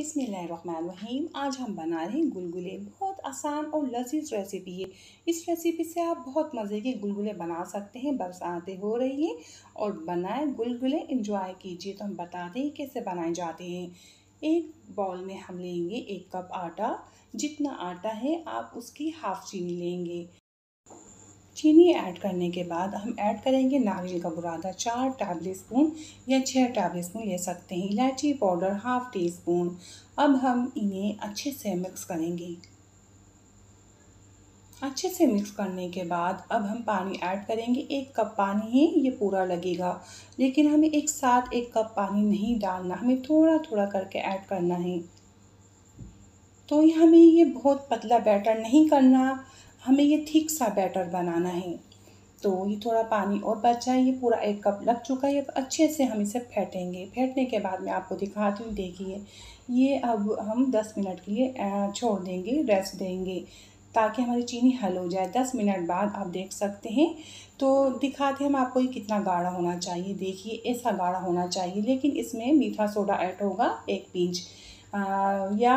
बिस्मिल्लाहिर्रहमानिर्रहीम। आज हम बना रहे हैं गुलगुले। बहुत आसान और लजीज रेसिपी है। इस रेसिपी से आप बहुत मज़े के गुलगुले बना सकते हैं। बरसातें हो रही हैं और बनाए गुलगुले इंजॉय कीजिए। तो हम बताते हैं कैसे बनाए जाते हैं। एक बाउल में हम लेंगे 1 कप आटा। जितना आटा है आप उसकी हाफ चीनी लेंगे। चीनी ऐड करने के बाद हम ऐड करेंगे नारियल का बुरादा 4 टेबल स्पून या 6 टेबल स्पून ले सकते हैं। इलायची पाउडर हाफ टी स्पून। अब हम इन्हें अच्छे से मिक्स करेंगे। अच्छे से मिक्स करने के बाद अब हम पानी ऐड करेंगे। 1 कप पानी है, ये पूरा लगेगा, लेकिन हमें एक साथ 1 कप पानी नहीं डालना, हमें थोड़ा थोड़ा करके ऐड करना है। तो हमें ये बहुत पतला बैटर नहीं करना, हमें ये थिक सा बैटर बनाना है। तो ये थोड़ा पानी और बचा है, ये पूरा 1 कप लग चुका है। अब अच्छे से हम इसे फेंटेंगे। फेंटने के बाद मैं आपको दिखाती हूँ। देखिए ये अब हम 10 मिनट के लिए छोड़ देंगे, रेस्ट देंगे, ताकि हमारी चीनी हल हो जाए। 10 मिनट बाद आप देख सकते हैं। तो दिखाते हैं हम आपको ये कितना गाढ़ा होना चाहिए। देखिए ऐसा गाढ़ा होना चाहिए, लेकिन इसमें मीठा सोडा ऐड होगा 1 पिंच या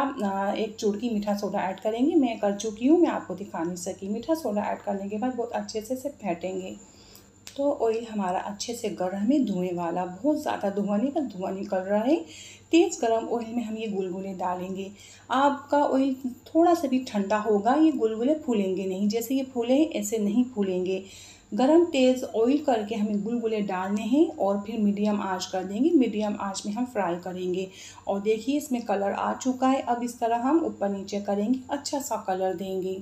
1 चुटकी मीठा सोडा ऐड करेंगे। मैं कर चुकी हूँ, मैं आपको दिखा नहीं सकी। मीठा सोडा ऐड करने के बाद बहुत अच्छे से इसे फेंटेंगे। तो ऑयल हमारा अच्छे से गर्म है, धुएँ वाला, बहुत ज़्यादा धुआं नहीं, बस धुआं निकल रहा है। तेज़ गरम ऑयल में हम ये गुलगुले डालेंगे। आपका ऑयल थोड़ा सा भी ठंडा होगा, ये गुलगुले फूलेंगे नहीं। जैसे ये फूले हैं ऐसे नहीं फूलेंगे। गरम तेज़ ऑयल करके हमें गुलगुले डालने हैं और फिर मीडियम आंच कर देंगे। मीडियम आंच में हम फ्राई करेंगे। और देखिए इसमें कलर आ चुका है। अब इस तरह हम ऊपर नीचे करेंगे, अच्छा सा कलर देंगे।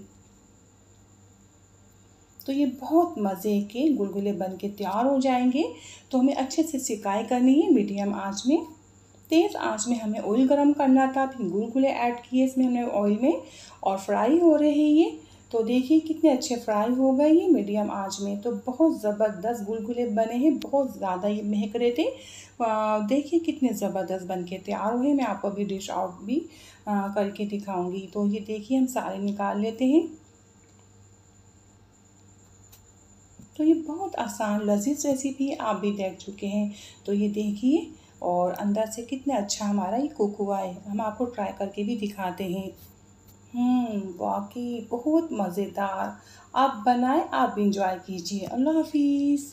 तो ये बहुत मज़े के गुलगुले बन के तैयार हो जाएंगे। तो हमें अच्छे से सिकाई करनी है मीडियम आंच में। तेज़ आंच में हमें ऑयल गरम करना था, फिर गुलगुले ऐड किए इसमें हमने ऑयल में और फ्राई हो रहे हैं ये। तो देखिए कितने अच्छे फ्राई हो गए ये मीडियम आंच में। तो बहुत ज़बरदस्त गुलगुले बने हैं, बहुत ज़्यादा ये महक रहे थे। देखिए कितने ज़बरदस्त बन के तैयार हुए। मैं आपको अभी डिश आउट भी करके दिखाऊंगी। तो ये देखिए हम सारे निकाल लेते हैं। तो ये बहुत आसान लजीज रेसिपी आप भी देख चुके हैं। तो ये देखिए और अंदर से कितना अच्छा हमारा ये कुक हुआ है। हम आपको ट्राई करके भी दिखाते हैं। वाकई बहुत मज़ेदार। आप बनाएं, आप इंजॉय कीजिए। अल्लाह हाफिज़।